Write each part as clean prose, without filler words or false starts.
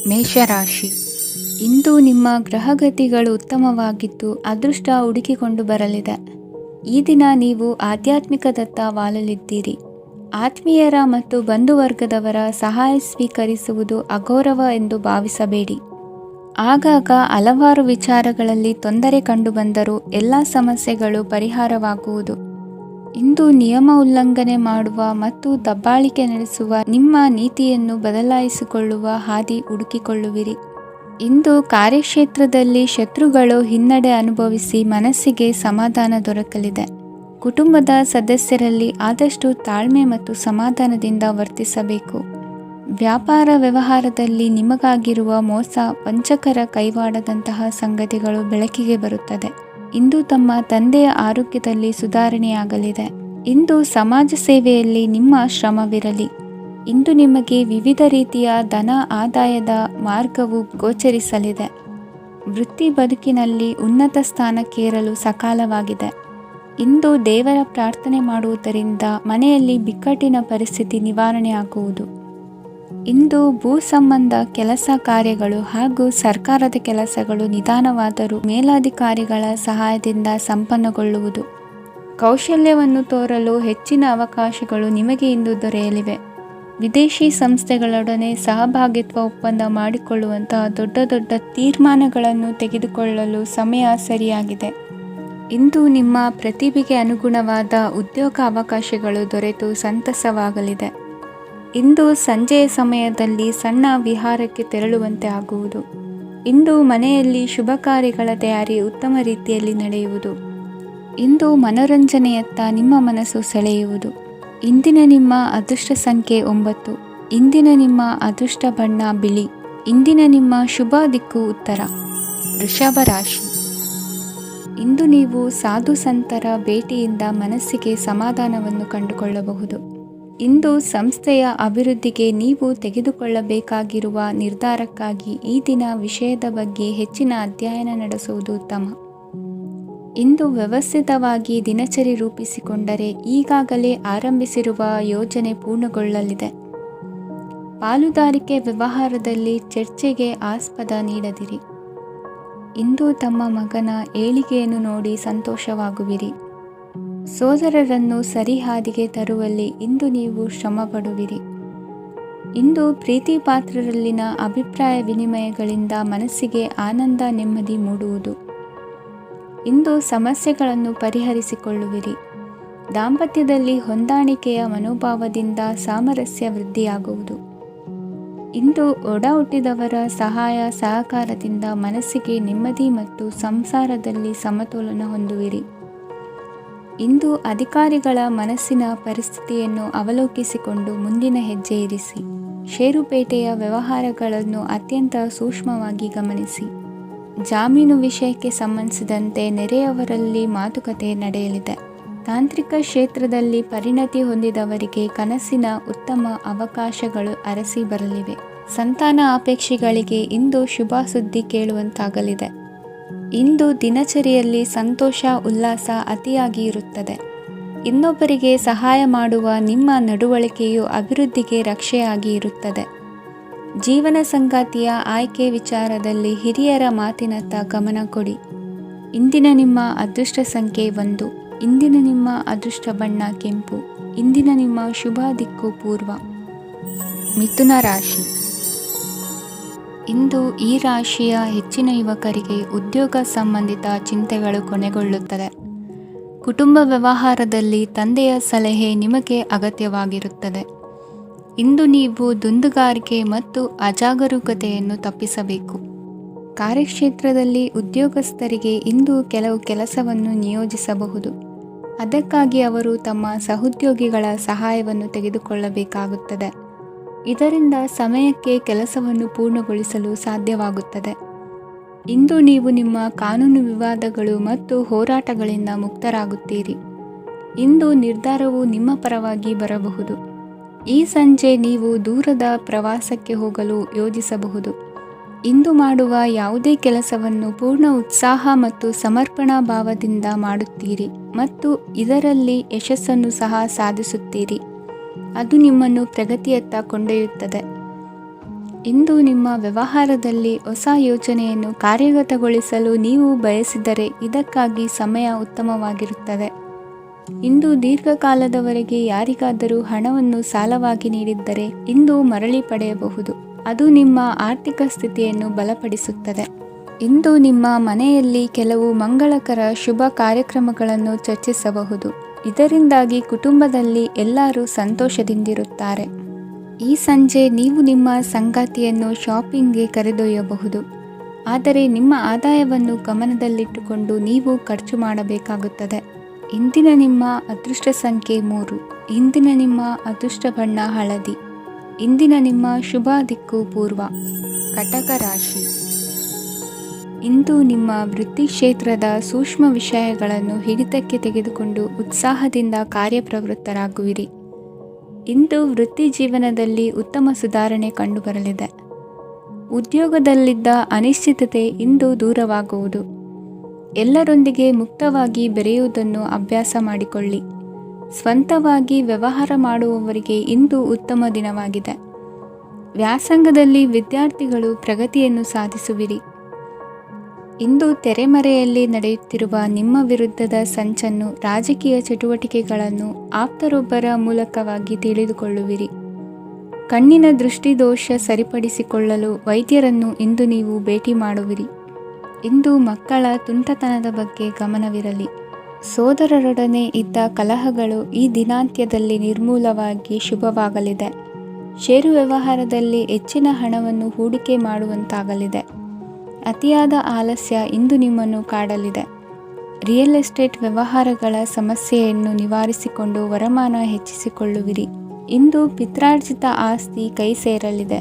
ಮೇಷರಾಶಿ. ಇಂದು ನಿಮ್ಮ ಗ್ರಹಗತಿಗಳು ಉತ್ತಮವಾಗಿದ್ದು ಅದೃಷ್ಟ ಹುಡುಕಿಕೊಂಡು ಬರಲಿದೆ. ಈ ದಿನ ನೀವು ಆಧ್ಯಾತ್ಮಿಕದತ್ತ ವಾಲಲಿದ್ದೀರಿ. ಆತ್ಮೀಯರ ಮತ್ತು ಬಂಧುವರ್ಗದವರ ಸಹಾಯ ಸ್ವೀಕರಿಸುವುದು ಅಗೌರವ ಎಂದು ಭಾವಿಸಬೇಡಿ. ಆಗಾಗ ಹಲವಾರು ವಿಚಾರಗಳಲ್ಲಿ ತೊಂದರೆ ಕಂಡುಬಂದರೂ ಎಲ್ಲ ಸಮಸ್ಯೆಗಳು ಪರಿಹಾರವಾಗುವುದು. ಇಂದು ನಿಯಮ ಉಲ್ಲಂಘನೆ ಮಾಡುವ ಮತ್ತು ದಬ್ಬಾಳಿಕೆ ನಡೆಸುವ ನಿಮ್ಮ ನೀತಿಯನ್ನು ಬದಲಾಯಿಸಿಕೊಳ್ಳುವ ಹಾದಿ ಹುಡುಕಿಕೊಳ್ಳುವಿರಿ. ಇಂದು ಕಾರ್ಯಕ್ಷೇತ್ರದಲ್ಲಿ ಶತ್ರುಗಳು ಹಿನ್ನಡೆ ಅನುಭವಿಸಿ ಮನಸ್ಸಿಗೆ ಸಮಾಧಾನ ದೊರಕಲಿದೆ. ಕುಟುಂಬದ ಸದಸ್ಯರಲ್ಲಿ ಆದಷ್ಟು ತಾಳ್ಮೆ ಮತ್ತು ಸಮಾಧಾನದಿಂದ ವರ್ತಿಸಬೇಕು. ವ್ಯಾಪಾರ ವ್ಯವಹಾರದಲ್ಲಿ ನಿಮಗಾಗಿರುವ ಮೋಸ, ವಂಚಕರ ಕೈವಾಡದಂತಹ ಸಂಗತಿಗಳು ಬೆಳಕಿಗೆ ಬರುತ್ತದೆ. ಇಂದು ತಮ್ಮ ತಂದೆಯ ಆರೋಗ್ಯದಲ್ಲಿ ಸುಧಾರಣೆಯಾಗಲಿದೆ. ಇಂದು ಸಮಾಜ ಸೇವೆಯಲ್ಲಿ ನಿಮ್ಮ ಶ್ರಮವಿರಲಿ. ಇಂದು ನಿಮಗೆ ವಿವಿಧ ರೀತಿಯ ಧನ ಆದಾಯದ ಮಾರ್ಗವು ಗೋಚರಿಸಲಿದೆ. ವೃತ್ತಿ ಬದುಕಿನಲ್ಲಿ ಉನ್ನತ ಸ್ಥಾನಕ್ಕೇರಲು ಸಕಾಲವಾಗಿದೆ. ಇಂದು ದೇವರ ಪ್ರಾರ್ಥನೆ ಮಾಡುವುದರಿಂದ ಮನೆಯಲ್ಲಿ ಬಿಕ್ಕಟ್ಟಿನ ಪರಿಸ್ಥಿತಿ ನಿವಾರಣೆಯಾಗುವುದು. ಇಂದು ಭೂ ಸಂಬಂಧ ಕೆಲಸ ಕಾರ್ಯಗಳು ಹಾಗೂ ಸರ್ಕಾರದ ಕೆಲಸಗಳು ನಿಧಾನವಾದರೂ ಮೇಲಾಧಿಕಾರಿಗಳ ಸಹಾಯದಿಂದ ಸಂಪನ್ನಗೊಳ್ಳುವುದು. ಕೌಶಲ್ಯವನ್ನು ತೋರಲು ಹೆಚ್ಚಿನ ಅವಕಾಶಗಳು ನಿಮಗೆ ಇಂದು ದೊರೆಯಲಿವೆ. ವಿದೇಶಿ ಸಂಸ್ಥೆಗಳೊಡನೆ ಸಹಭಾಗಿತ್ವ ಒಪ್ಪಂದ ಮಾಡಿಕೊಳ್ಳುವಂತಹ ದೊಡ್ಡ ದೊಡ್ಡ ತೀರ್ಮಾನಗಳನ್ನು ತೆಗೆದುಕೊಳ್ಳಲು ಸಮಯ ಸರಿಯಾಗಿದೆ. ಇಂದು ನಿಮ್ಮ ಪ್ರತಿಭೆಗೆ ಅನುಗುಣವಾದ ಉದ್ಯೋಗ ಅವಕಾಶಗಳು ದೊರೆತು ಸಂತಸವಾಗಲಿದೆ. ಇಂದು ಸಂಜೆಯ ಸಮಯದಲ್ಲಿ ಸಣ್ಣ ವಿಹಾರಕ್ಕೆ ತೆರಳುವಂತೆ ಆಗುವುದು. ಇಂದು ಮನೆಯಲ್ಲಿ ಶುಭ ಕಾರ್ಯಗಳ ತಯಾರಿ ಉತ್ತಮ ರೀತಿಯಲ್ಲಿ ನಡೆಯುವುದು. ಇಂದು ಮನೋರಂಜನೆಯತ್ತ ನಿಮ್ಮ ಮನಸ್ಸು ಸೆಳೆಯುವುದು. ಇಂದಿನ ನಿಮ್ಮ ಅದೃಷ್ಟ ಸಂಖ್ಯೆ 9. ಇಂದಿನ ನಿಮ್ಮ ಅದೃಷ್ಟ ಬಣ್ಣ ಬಿಳಿ. ಇಂದಿನ ನಿಮ್ಮ ಶುಭ ದಿಕ್ಕು ಉತ್ತರ. ವೃಷಭ ರಾಶಿ. ಇಂದು ನೀವು ಸಾಧು ಸಂತರ ಭೇಟಿಯಿಂದ ಮನಸ್ಸಿಗೆ ಸಮಾಧಾನವನ್ನು ಕಂಡುಕೊಳ್ಳಬಹುದು. ಇಂದು ಸಂಸ್ಥೆಯ ಅಭಿವೃದ್ಧಿಗೆ ನೀವು ತೆಗೆದುಕೊಳ್ಳಬೇಕಾಗಿರುವ ನಿರ್ಧಾರಕ್ಕಾಗಿ ಈ ದಿನ ವಿಷಯದ ಬಗ್ಗೆ ಹೆಚ್ಚಿನ ಅಧ್ಯಯನ ನಡೆಸುವುದು ಉತ್ತಮ. ಇಂದು ವ್ಯವಸ್ಥಿತವಾಗಿ ದಿನಚರಿ ರೂಪಿಸಿಕೊಂಡರೆ ಈಗಾಗಲೇ ಆರಂಭಿಸಿರುವ ಯೋಜನೆ ಪೂರ್ಣಗೊಳ್ಳಲಿದೆ. ಪಾಲುದಾರಿಕೆ ವ್ಯವಹಾರದಲ್ಲಿ ಚರ್ಚೆಗೆ ಆಸ್ಪದ ನೀಡದಿರಿ. ಇಂದು ತಮ್ಮ ಮಗನ ಏಳಿಗೆಯನ್ನು ನೋಡಿ ಸಂತೋಷವಾಗುವಿರಿ. ಸೋದರರನ್ನು ಸರಿಹಾದಿಗೆ ತರುವಲ್ಲಿ ಇಂದು ನೀವು ಶ್ರಮಪಡುವಿರಿ. ಇಂದು ಪ್ರೀತಿ ಪಾತ್ರರಲ್ಲಿನ ಅಭಿಪ್ರಾಯ ವಿನಿಮಯಗಳಿಂದ ಮನಸ್ಸಿಗೆ ಆನಂದ ನೆಮ್ಮದಿ ಮೂಡುವುದು. ಇಂದು ಸಮಸ್ಯೆಗಳನ್ನು ಪರಿಹರಿಸಿಕೊಳ್ಳುವಿರಿ. ದಾಂಪತ್ಯದಲ್ಲಿ ಹೊಂದಾಣಿಕೆಯ ಮನೋಭಾವದಿಂದ ಸಾಮರಸ್ಯ ವೃದ್ಧಿಯಾಗುವುದು. ಇಂದು ಒಡ ಹುಟ್ಟಿದವರ ಸಹಾಯ ಸಹಕಾರದಿಂದ ಮನಸ್ಸಿಗೆ ನೆಮ್ಮದಿ ಮತ್ತು ಸಂಸಾರದಲ್ಲಿ ಸಮತೋಲನ ಹೊಂದುವಿರಿ. ಇಂದು ಅಧಿಕಾರಿಗಳ ಮನಸ್ಸಿನ ಪರಿಸ್ಥಿತಿಯನ್ನು ಅವಲೋಕಿಸಿಕೊಂಡು ಮುಂದಿನ ಹೆಜ್ಜೆ ಇರಿಸಿ. ಷೇರುಪೇಟೆಯ ವ್ಯವಹಾರಗಳನ್ನು ಅತ್ಯಂತ ಸೂಕ್ಷ್ಮವಾಗಿ ಗಮನಿಸಿ. ಜಾಮೀನು ವಿಷಯಕ್ಕೆ ಸಂಬಂಧಿಸಿದಂತೆ ನೆರೆಯವರಲ್ಲಿ ಮಾತುಕತೆ ನಡೆಯಲಿದೆ. ತಾಂತ್ರಿಕ ಕ್ಷೇತ್ರದಲ್ಲಿ ಪರಿಣತಿ ಹೊಂದಿದವರಿಗೆ ಕನಸಿನ ಉತ್ತಮ ಅವಕಾಶಗಳು ಅರಸಿ ಬರಲಿವೆ. ಸಂತಾನ ಅಪೇಕ್ಷೆಗಳಿಗೆ ಇಂದು ಶುಭ ಸುದ್ದಿ ಕೇಳುವಂತಾಗಲಿದೆ. ಇಂದು ದಿನಚರಿಯಲ್ಲಿ ಸಂತೋಷ ಉಲ್ಲಾಸ ಅತಿಯಾಗಿ ಇರುತ್ತದೆ. ಇನ್ನೊಬ್ಬರಿಗೆ ಸಹಾಯ ಮಾಡುವ ನಿಮ್ಮ ನಡವಳಿಕೆಯು ಅಭಿವೃದ್ಧಿಗೆ ರಕ್ಷೆಯಾಗಿ ಇರುತ್ತದೆ. ಜೀವನ ಸಂಗಾತಿಯ ಆಯ್ಕೆ ವಿಚಾರದಲ್ಲಿ ಹಿರಿಯರ ಮಾತಿನತ್ತ ಗಮನ ಕೊಡಿ. ಇಂದಿನ ನಿಮ್ಮ ಅದೃಷ್ಟ ಸಂಖ್ಯೆ 1. ಇಂದಿನ ನಿಮ್ಮ ಅದೃಷ್ಟ ಬಣ್ಣ ಕೆಂಪು. ಇಂದಿನ ನಿಮ್ಮ ಶುಭ ದಿಕ್ಕು ಪೂರ್ವ. ಮಿಥುನ ರಾಶಿ. ಇಂದು ಈ ರಾಶಿಯ ಹೆಚ್ಚಿನ ಯುವಕರಿಗೆ ಉದ್ಯೋಗ ಸಂಬಂಧಿತ ಚಿಂತೆಗಳು ಕೊನೆಗೊಳ್ಳುತ್ತದೆ. ಕುಟುಂಬ ವ್ಯವಹಾರದಲ್ಲಿ ತಂದೆಯ ಸಲಹೆ ನಿಮಗೆ ಅಗತ್ಯವಾಗಿರುತ್ತದೆ. ಇಂದು ನೀವು ದುಂದುಗಾರಿಕೆ ಮತ್ತು ಅಜಾಗರೂಕತೆಯನ್ನು ತಪ್ಪಿಸಬೇಕು. ಕಾರ್ಯಕ್ಷೇತ್ರದಲ್ಲಿ ಉದ್ಯೋಗಸ್ಥರಿಗೆ ಇಂದು ಕೆಲವು ಕೆಲಸವನ್ನು ನಿಯೋಜಿಸಬಹುದು. ಅದಕ್ಕಾಗಿ ಅವರು ತಮ್ಮ ಸಹೋದ್ಯೋಗಿಗಳ ಸಹಾಯವನ್ನು ತೆಗೆದುಕೊಳ್ಳಬೇಕಾಗುತ್ತದೆ. ಇದರಿಂದ ಸಮಯಕ್ಕೆ ಕೆಲಸವನ್ನು ಪೂರ್ಣಗೊಳಿಸಲು ಸಾಧ್ಯವಾಗುತ್ತದೆ. ಇಂದು ನೀವು ನಿಮ್ಮ ಕಾನೂನು ವಿವಾದಗಳು ಮತ್ತು ಹೋರಾಟಗಳಿಂದ ಮುಕ್ತರಾಗುತ್ತೀರಿ. ಇಂದು ನಿರ್ಧಾರವು ನಿಮ್ಮ ಪರವಾಗಿ ಬರಬಹುದು. ಈ ಸಂಜೆ ನೀವು ದೂರದ ಪ್ರವಾಸಕ್ಕೆ ಹೋಗಲು ಯೋಜಿಸಬಹುದು. ಇಂದು ಮಾಡುವ ಯಾವುದೇ ಕೆಲಸವನ್ನು ಪೂರ್ಣ ಉತ್ಸಾಹ ಮತ್ತು ಸಮರ್ಪಣಾ ಭಾವದಿಂದ ಮಾಡುತ್ತೀರಿ ಮತ್ತು ಇದರಲ್ಲಿ ಯಶಸ್ಸನ್ನು ಸಹ ಸಾಧಿಸುತ್ತೀರಿ. ಅದು ನಿಮ್ಮನ್ನು ಪ್ರಗತಿಯತ್ತ ಕೊಂಡೊಯ್ಯುತ್ತದೆ. ಇಂದು ನಿಮ್ಮ ವ್ಯವಹಾರದಲ್ಲಿ ಹೊಸ ಯೋಜನೆಯನ್ನು ಕಾರ್ಯಗತಗೊಳಿಸಲು ನೀವು ಬಯಸಿದರೆ ಇದಕ್ಕಾಗಿ ಸಮಯ ಉತ್ತಮವಾಗಿರುತ್ತದೆ. ಇಂದು ದೀರ್ಘಕಾಲದವರೆಗೆ ಯಾರಿಗಾದರೂ ಹಣವನ್ನು ಸಾಲವಾಗಿ ನೀಡಿದ್ದರೆ ಇಂದು ಮರಳಿ ಪಡೆಯಬಹುದು. ಅದು ನಿಮ್ಮ ಆರ್ಥಿಕ ಸ್ಥಿತಿಯನ್ನು ಬಲಪಡಿಸುತ್ತದೆ. ಇಂದು ನಿಮ್ಮ ಮನೆಯಲ್ಲಿ ಕೆಲವು ಮಂಗಳಕರ ಶುಭ ಕಾರ್ಯಕ್ರಮಗಳನ್ನು ಚರ್ಚಿಸಬಹುದು. ಇದರಿಂದಾಗಿ ಕುಟುಂಬದಲ್ಲಿ ಎಲ್ಲರೂ ಸಂತೋಷದಿಂದಿರುತ್ತಾರೆ. ಈ ಸಂಜೆ ನೀವು ನಿಮ್ಮ ಸಂಗಾತಿಯನ್ನು ಶಾಪಿಂಗ್ಗೆ ಕರೆದೊಯ್ಯಬಹುದು. ಆದರೆ ನಿಮ್ಮ ಆದಾಯವನ್ನು ಗಮನದಲ್ಲಿಟ್ಟುಕೊಂಡು ನೀವು ಖರ್ಚು ಮಾಡಬೇಕಾಗುತ್ತದೆ. ಇಂದಿನ ನಿಮ್ಮ ಅದೃಷ್ಟ ಸಂಖ್ಯೆ 3. ಇಂದಿನ ನಿಮ್ಮ ಅದೃಷ್ಟ ಬಣ್ಣ ಹಳದಿ. ಇಂದಿನ ನಿಮ್ಮ ಶುಭ ದಿಕ್ಕು ಪೂರ್ವ. ಕಟಕ ರಾಶಿ. ಇಂದು ನಿಮ್ಮ ವೃತ್ತಿ ಕ್ಷೇತ್ರದ ಸೂಕ್ಷ್ಮ ವಿಷಯಗಳನ್ನು ಹಿಡಿತಕ್ಕೆ ತೆಗೆದುಕೊಂಡು ಉತ್ಸಾಹದಿಂದ ಕಾರ್ಯಪ್ರವೃತ್ತರಾಗುವಿರಿ. ಇಂದು ವೃತ್ತಿ ಜೀವನದಲ್ಲಿ ಉತ್ತಮ ಸುಧಾರಣೆ ಕಂಡುಬರಲಿದೆ. ಉದ್ಯೋಗದಲ್ಲಿದ್ದ ಅನಿಶ್ಚಿತತೆ ಇಂದು ದೂರವಾಗುವುದು. ಎಲ್ಲರೊಂದಿಗೆ ಮುಕ್ತವಾಗಿ ಬೆರೆಯುವುದನ್ನು ಅಭ್ಯಾಸ ಮಾಡಿಕೊಳ್ಳಿ. ಸ್ವಂತವಾಗಿ ವ್ಯವಹಾರ ಮಾಡುವವರಿಗೆ ಇಂದು ಉತ್ತಮ ದಿನವಾಗಿದೆ. ವ್ಯಾಸಂಗದಲ್ಲಿ ವಿದ್ಯಾರ್ಥಿಗಳು ಪ್ರಗತಿಯನ್ನು ಸಾಧಿಸುವಿರಿ. ಇಂದು ತೆರೆಮರೆಯಲ್ಲಿ ನಡೆಯುತ್ತಿರುವ ನಿಮ್ಮ ವಿರುದ್ಧದ ಸಂಚನ್ನು, ರಾಜಕೀಯ ಚಟುವಟಿಕೆಗಳನ್ನು ಆಪ್ತರೊಬ್ಬರ ಮೂಲಕವಾಗಿ ತಿಳಿದುಕೊಳ್ಳುವಿರಿ. ಕಣ್ಣಿನ ದೃಷ್ಟಿದೋಷ ಸರಿಪಡಿಸಿಕೊಳ್ಳಲು ವೈದ್ಯರನ್ನು ಇಂದು ನೀವು ಭೇಟಿ ಮಾಡುವಿರಿ. ಇಂದು ಮಕ್ಕಳ ತುಂಟತನದ ಬಗ್ಗೆ ಗಮನವಿರಲಿ. ಸೋದರರೊಡನೆ ಇದ್ದ ಕಲಹಗಳು ಈ ದಿನಾಂತ್ಯದಲ್ಲಿ ನಿರ್ಮೂಲವಾಗಿ ಶುಭವಾಗಲಿದೆ. ಷೇರು ವ್ಯವಹಾರದಲ್ಲಿ ಹೆಚ್ಚಿನ ಹಣವನ್ನು ಹೂಡಿಕೆ ಮಾಡುವಂತಾಗಲಿದೆ. ಅತಿಯಾದ ಆಲಸ್ಯ ಇಂದು ನಿಮ್ಮನ್ನು ಕಾಡಲಿದೆ. ರಿಯಲ್ ಎಸ್ಟೇಟ್ ವ್ಯವಹಾರಗಳ ಸಮಸ್ಯೆಯನ್ನು ನಿವಾರಿಸಿಕೊಂಡು ವರಮಾನ ಹೆಚ್ಚಿಸಿಕೊಳ್ಳುವಿರಿ. ಇಂದು ಪಿತ್ರಾರ್ಜಿತ ಆಸ್ತಿ ಕೈ ಸೇರಲಿದೆ.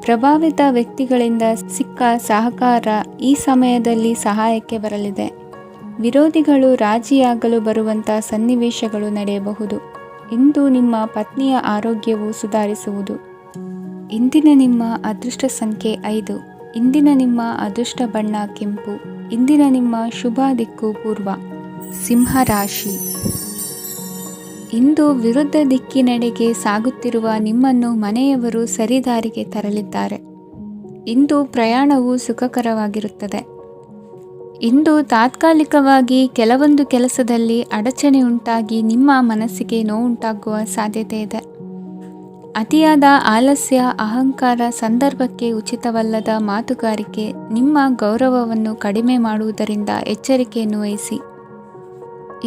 ಪ್ರಭಾವಿತ ವ್ಯಕ್ತಿಗಳಿಂದ ಸಿಕ್ಕ ಸಹಕಾರ ಈ ಸಮಯದಲ್ಲಿ ಸಹಾಯಕ್ಕೆ ಬರಲಿದೆ. ವಿರೋಧಿಗಳು ರಾಜಿಯಾಗಲು ಬರುವಂಥ ಸನ್ನಿವೇಶಗಳು ನಡೆಯಬಹುದು. ಇಂದು ನಿಮ್ಮ ಪತ್ನಿಯ ಆರೋಗ್ಯವು ಸುಧಾರಿಸುವುದು. ಇಂದಿನ ನಿಮ್ಮ ಅದೃಷ್ಟ ಸಂಖ್ಯೆ 5. ಇಂದಿನ ನಿಮ್ಮ ಅದೃಷ್ಟ ಬಣ್ಣ ಕೆಂಪು. ಇಂದಿನ ನಿಮ್ಮ ಶುಭ ದಿಕ್ಕು ಪೂರ್ವ. ಸಿಂಹ ರಾಶಿ. ಇಂದು ವಿರುದ್ಧ ದಿಕ್ಕಿನೆಡೆಗೆ ಸಾಗುತ್ತಿರುವ ನಿಮ್ಮನ್ನು ಮನೆಯವರು ಸರಿದಾರಿಗೆ ತರಲಿದ್ದಾರೆ. ಇಂದು ಪ್ರಯಾಣವು ಸುಖಕರವಾಗಿರುತ್ತದೆ. ಇಂದು ತಾತ್ಕಾಲಿಕವಾಗಿ ಕೆಲವೊಂದು ಕೆಲಸದಲ್ಲಿ ಅಡಚಣೆ ಉಂಟಾಗಿ ನಿಮ್ಮ ಮನಸ್ಸಿಗೆ ನೋವುಂಟಾಗುವ ಸಾಧ್ಯತೆ ಇದೆ. ಅತಿಯಾದ ಆಲಸ್ಯ, ಅಹಂಕಾರ, ಸಂದರ್ಭಕ್ಕೆ ಉಚಿತವಲ್ಲದ ಮಾತುಗಾರಿಕೆ ನಿಮ್ಮ ಗೌರವವನ್ನು ಕಡಿಮೆ ಮಾಡುವುದರಿಂದ ಎಚ್ಚರಿಕೆಯನ್ನು ವಹಿಸಿ.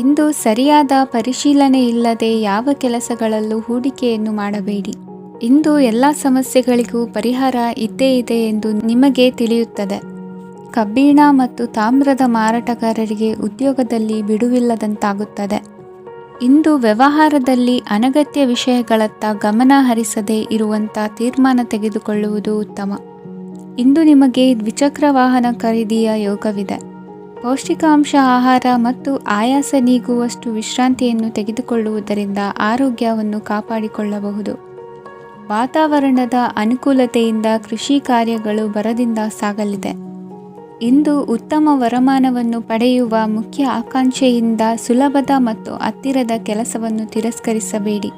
ಇಂದು ಸರಿಯಾದ ಪರಿಶೀಲನೆ ಇಲ್ಲದೆ ಯಾವ ಕೆಲಸಗಳಲ್ಲೂ ಹೂಡಿಕೆಯನ್ನು ಮಾಡಬೇಡಿ. ಇಂದು ಎಲ್ಲ ಸಮಸ್ಯೆಗಳಿಗೂ ಪರಿಹಾರ ಇದ್ದೇ ಇದೆ ಎಂದು ನಿಮಗೆ ತಿಳಿಯುತ್ತದೆ. ಕಬ್ಬಿಣ ಮತ್ತು ತಾಮ್ರದ ಮಾರಾಟಗಾರರಿಗೆ ಉದ್ಯೋಗದಲ್ಲಿ ಬಿಡುವಿಲ್ಲದಂತಾಗುತ್ತದೆ. ಇಂದು ವ್ಯವಹಾರದಲ್ಲಿ ಅನಗತ್ಯ ವಿಷಯಗಳತ್ತ ಗಮನ ಹರಿಸದೇ ಇರುವಂಥ ತೀರ್ಮಾನ ತೆಗೆದುಕೊಳ್ಳುವುದು ಉತ್ತಮ. ಇಂದು ನಿಮಗೆ ದ್ವಿಚಕ್ರ ವಾಹನ ಖರೀದಿಯ ಯೋಗವಿದೆ. ಪೌಷ್ಟಿಕಾಂಶ ಆಹಾರ ಮತ್ತು ಆಯಾಸ ನೀಗುವಷ್ಟು ವಿಶ್ರಾಂತಿಯನ್ನು ತೆಗೆದುಕೊಳ್ಳುವುದರಿಂದ ಆರೋಗ್ಯವನ್ನು ಕಾಪಾಡಿಕೊಳ್ಳಬಹುದು. ವಾತಾವರಣದ ಅನುಕೂಲತೆಯಿಂದ ಕೃಷಿ ಕಾರ್ಯಗಳು ಭರದಿಂದ ಸಾಗಲಿದೆ. ಇಂದು ಉತ್ತಮ ವರಮಾನವನ್ನು ಪಡೆಯುವ ಮುಖ್ಯ ಆಕಾಂಕ್ಷೆಯಿಂದ ಸುಲಭದ ಮತ್ತು ಹತ್ತಿರದ ಕೆಲಸವನ್ನು ತಿರಸ್ಕರಿಸಬೇಡಿ.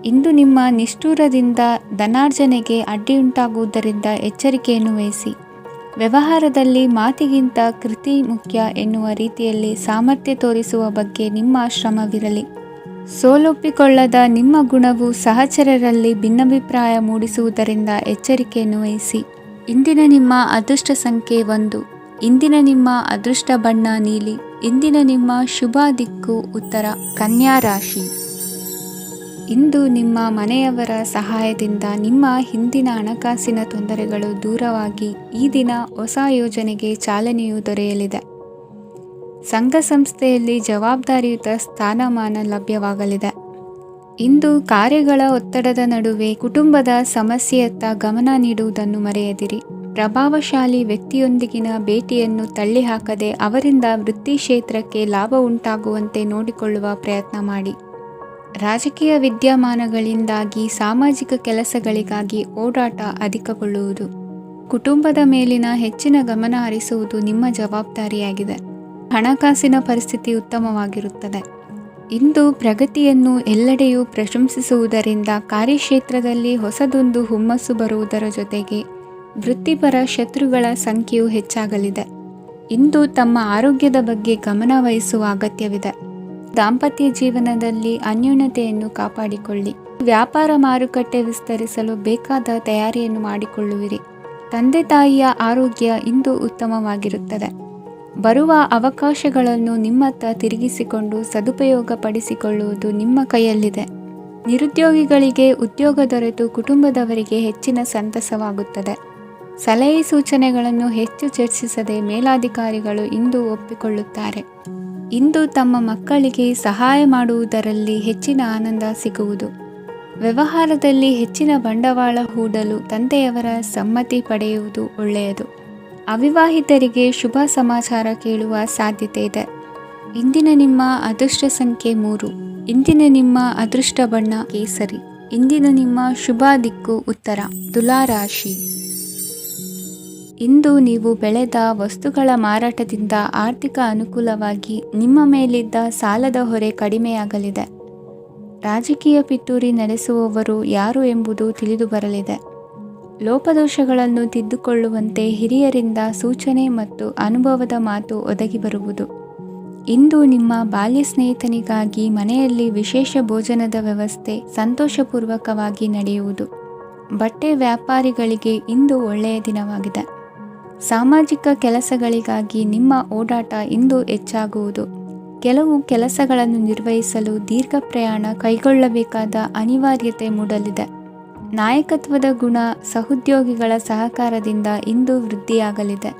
ಇಂದು ನಿಮ್ಮ ನಿಷ್ಠುರದಿಂದ ಧನಾರ್ಜನೆಗೆ ಅಡ್ಡಿಯುಂಟಾಗುವುದರಿಂದ ಎಚ್ಚರಿಕೆಯನ್ನು ವಹಿಸಿ. ವ್ಯವಹಾರದಲ್ಲಿ ಮಾತಿಗಿಂತ ಕೃತಿ ಮುಖ್ಯ ಎನ್ನುವ ರೀತಿಯಲ್ಲಿ ಸಾಮರ್ಥ್ಯ ತೋರಿಸುವ ಬಗ್ಗೆ ನಿಮ್ಮ ಶ್ರಮವಿರಲಿ. ಸೋಲೊಪ್ಪಿಕೊಳ್ಳದ ನಿಮ್ಮ ಗುಣವು ಸಹಚರರಲ್ಲಿ ಭಿನ್ನಾಭಿಪ್ರಾಯ ಮೂಡಿಸುವುದರಿಂದ ಎಚ್ಚರಿಕೆಯನ್ನು ವಹಿಸಿ. ಇಂದಿನ ನಿಮ್ಮ ಅದೃಷ್ಟ ಸಂಖ್ಯೆ 1. ಇಂದಿನ ನಿಮ್ಮ ಅದೃಷ್ಟ ಬಣ್ಣ ನೀಲಿ. ಇಂದಿನ ನಿಮ್ಮ ಶುಭ ದಿಕ್ಕು ಉತ್ತರ. ಕನ್ಯಾ ರಾಶಿ. ಇಂದು ನಿಮ್ಮ ಮನೆಯವರ ಸಹಾಯದಿಂದ ನಿಮ್ಮ ಹಿಂದಿನ ಹಣಕಾಸಿನ ತೊಂದರೆಗಳು ದೂರವಾಗಿ ಈ ದಿನ ಹೊಸ ಯೋಜನೆಗೆ ಚಾಲನೆಯು ದೊರೆಯಲಿದೆ. ಸಂಘ ಸಂಸ್ಥೆಯಲ್ಲಿ ಜವಾಬ್ದಾರಿಯುತ ಸ್ಥಾನಮಾನ ಲಭ್ಯವಾಗಲಿದೆ. ಇಂದು ಕಾರ್ಯಗಳ ಒತ್ತಡದ ನಡುವೆ ಕುಟುಂಬದ ಸಮಸ್ಯೆಯತ್ತ ಗಮನ ನೀಡುವುದನ್ನು ಮರೆಯದಿರಿ. ಪ್ರಭಾವಶಾಲಿ ವ್ಯಕ್ತಿಯೊಂದಿಗಿನ ಭೇಟಿಯನ್ನು ತಳ್ಳಿಹಾಕದೆ ಅವರಿಂದ ವೃತ್ತಿ ಕ್ಷೇತ್ರಕ್ಕೆ ಲಾಭ ಉಂಟಾಗುವಂತೆ ನೋಡಿಕೊಳ್ಳುವ ಪ್ರಯತ್ನ ಮಾಡಿ. ರಾಜಕೀಯ ವಿದ್ಯಮಾನಗಳಿಂದಾಗಿ ಸಾಮಾಜಿಕ ಕೆಲಸಗಳಿಗಾಗಿ ಓಡಾಟ ಅಧಿಕಗೊಳ್ಳುವುದು. ಕುಟುಂಬದ ಮೇಲಿನ ಹೆಚ್ಚಿನ ಗಮನ ಹರಿಸುವುದು ನಿಮ್ಮ ಜವಾಬ್ದಾರಿಯಾಗಿದೆ. ಹಣಕಾಸಿನ ಪರಿಸ್ಥಿತಿ ಉತ್ತಮವಾಗಿರುತ್ತದೆ. ಇಂದು ಪ್ರಗತಿಯನ್ನು ಎಲ್ಲೆಡೆಯೂ ಪ್ರಶಂಸಿಸುವುದರಿಂದ ಕಾರ್ಯಕ್ಷೇತ್ರದಲ್ಲಿ ಹೊಸದೊಂದು ಹುಮ್ಮಸ್ಸು ಬರುವುದರ ಜೊತೆಗೆ ವೃತ್ತಿಪರ ಶತ್ರುಗಳ ಸಂಖ್ಯೆಯು ಹೆಚ್ಚಾಗಲಿದೆ. ಇಂದು ತಮ್ಮ ಆರೋಗ್ಯದ ಬಗ್ಗೆ ಗಮನ ವಹಿಸುವ ಅಗತ್ಯವಿದೆ. ದಾಂಪತ್ಯ ಜೀವನದಲ್ಲಿ ಅನ್ಯೋನ್ಯತೆಯನ್ನು ಕಾಪಾಡಿಕೊಳ್ಳಿ. ವ್ಯಾಪಾರ ಮಾರುಕಟ್ಟೆ ವಿಸ್ತರಿಸಲು ಬೇಕಾದ ತಯಾರಿಯನ್ನು ಮಾಡಿಕೊಳ್ಳುವಿರಿ. ತಂದೆ ತಾಯಿಯ ಆರೋಗ್ಯ ಇಂದು ಉತ್ತಮವಾಗಿರುತ್ತದೆ. ಬರುವ ಅವಕಾಶಗಳನ್ನು ನಿಮ್ಮತ್ತ ತಿರುಗಿಸಿಕೊಂಡು ಸದುಪಯೋಗಪಡಿಸಿಕೊಳ್ಳುವುದು ನಿಮ್ಮ ಕೈಯಲ್ಲಿದೆ. ನಿರುದ್ಯೋಗಿಗಳಿಗೆ ಉದ್ಯೋಗ ದೊರೆತು ಕುಟುಂಬದವರಿಗೆ ಹೆಚ್ಚಿನ ಸಂತಸವಾಗುತ್ತದೆ. ಸಲಹೆ ಸೂಚನೆಗಳನ್ನು ಹೆಚ್ಚು ಚರ್ಚಿಸದೆ ಮೇಲಾಧಿಕಾರಿಗಳು ಇಂದು ಒಪ್ಪಿಕೊಳ್ಳುತ್ತಾರೆ. ಇಂದು ತಮ್ಮ ಮಕ್ಕಳಿಗೆ ಸಹಾಯ ಮಾಡುವುದರಲ್ಲಿ ಹೆಚ್ಚಿನ ಆನಂದ ಸಿಗುವುದು. ವ್ಯವಹಾರದಲ್ಲಿ ಹೆಚ್ಚಿನ ಬಂಡವಾಳ ಹೂಡಲು ತಂದೆಯವರ ಸಮ್ಮತಿ ಪಡೆಯುವುದು ಒಳ್ಳೆಯದು. ಅವಿವಾಹಿತರಿಗೆ ಶುಭ ಸಮಾಚಾರ ಕೇಳುವ ಸಾಧ್ಯತೆ ಇದೆ. ಇಂದಿನ ನಿಮ್ಮ ಅದೃಷ್ಟ ಸಂಖ್ಯೆ 3. ಇಂದಿನ ನಿಮ್ಮ ಅದೃಷ್ಟ ಬಣ್ಣ ಕೇಸರಿ. ಇಂದಿನ ನಿಮ್ಮ ಶುಭ ದಿಕ್ಕು ಉತ್ತರ. ತುಲಾ ರಾಶಿ. ಇಂದು ನೀವು ಬೆಳೆದ ವಸ್ತುಗಳ ಮಾರಾಟದಿಂದ ಆರ್ಥಿಕ ಅನುಕೂಲವಾಗಿ ನಿಮ್ಮ ಮೇಲಿದ್ದ ಸಾಲದ ಹೊರೆ ಕಡಿಮೆಯಾಗಲಿದೆ. ರಾಜಕೀಯ ಪಿತೂರಿ ನಡೆಸುವವರು ಯಾರು ಎಂಬುದು ತಿಳಿದು ಬರಲಿದೆ. ಲೋಪದೋಷಗಳನ್ನು ತಿದ್ದುಕೊಳ್ಳುವಂತೆ ಹಿರಿಯರಿಂದ ಸೂಚನೆ ಮತ್ತು ಅನುಭವದ ಮಾತು ಒದಗಿ ಬರುವುದು. ಇಂದು ನಿಮ್ಮ ಬಾಲ್ಯ ಸ್ನೇಹಿತನಿಗಾಗಿ ಮನೆಯಲ್ಲಿ ವಿಶೇಷ ಭೋಜನದ ವ್ಯವಸ್ಥೆ ಸಂತೋಷಪೂರ್ವಕವಾಗಿ ನಡೆಯುವುದು. ಬಟ್ಟೆ ವ್ಯಾಪಾರಿಗಳಿಗೆ ಇಂದು ಒಳ್ಳೆಯ ದಿನವಾಗಿದೆ. ಸಾಮಾಜಿಕ ಕೆಲಸಗಳಿಗಾಗಿ ನಿಮ್ಮ ಓಡಾಟ ಇಂದು ಹೆಚ್ಚಾಗುವುದು. ಕೆಲವು ಕೆಲಸಗಳನ್ನು ನಿರ್ವಹಿಸಲು ದೀರ್ಘ ಪ್ರಯಾಣ ಕೈಗೊಳ್ಳಬೇಕಾದ ಅನಿವಾರ್ಯತೆ ಮೂಡಲಿದೆ. ನಾಯಕತ್ವದ ಗುಣ ಸಹೋದ್ಯೋಗಿಗಳ ಸಹಕಾರದಿಂದ ಇಂದು ವೃದ್ಧಿಯಾಗಲಿದೆ.